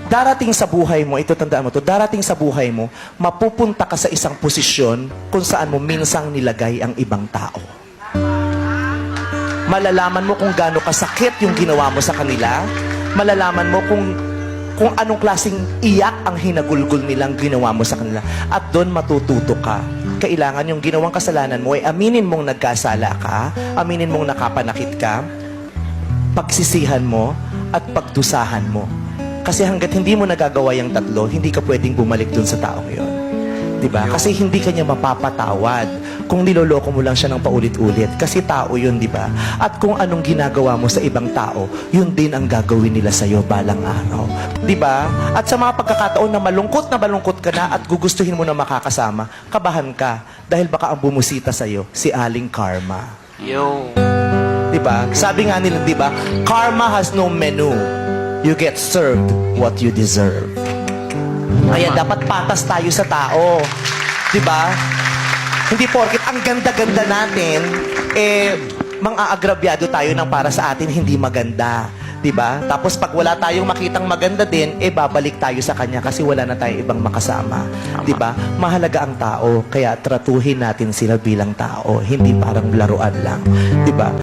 Darating sa buhay mo, ito tandaan mo to, darating sa buhay mo, mapupunta ka sa isang posisyon kung saan mo minsang nilagay ang ibang tao. Malalaman mo kung gaano kasakit yung ginawa mo sa kanila. Malalaman mo kung anong klaseng iyak ang hinagulgol nilang ginawa mo sa kanila. At doon matututo ka. Kailangan yung ginawang kasalanan mo ay aminin mong nagkasala ka, aminin mong nakapanakit ka, pagsisihan mo, at pagdusahan mo. Kasi hanggat hindi mo nagagawa yung tatlo, hindi ka pwedeng bumalik dun sa taong yun. Diba? Kasi hindi ka niya mapapatawad kung niloloko mo lang siya ng paulit-ulit. Kasi tao yun, diba? At kung anong ginagawa mo sa ibang tao, yun din ang gagawin nila sa'yo balang araw. Diba? At sa mga pagkakataon na malungkot ka na at gugustuhin mo na makakasama, kabahan ka. Dahil baka ang bumusita sa'yo, si Aling Karma. Yo. Diba? Sabi nga nila, diba? Karma has no menu. You get served what you deserve. Kaya dapat patas tayo sa tao. Diba? Hindi porket ang ganda-ganda natin, mang-aagrabyado tayo ng para sa atin hindi maganda. Diba? Tapos pag wala tayong makitang maganda din, babalik tayo sa kanya kasi wala na tayong ibang makasama. Diba? Mahalaga ang tao, kaya tratuhin natin sila bilang tao, hindi parang laruan lang. Diba?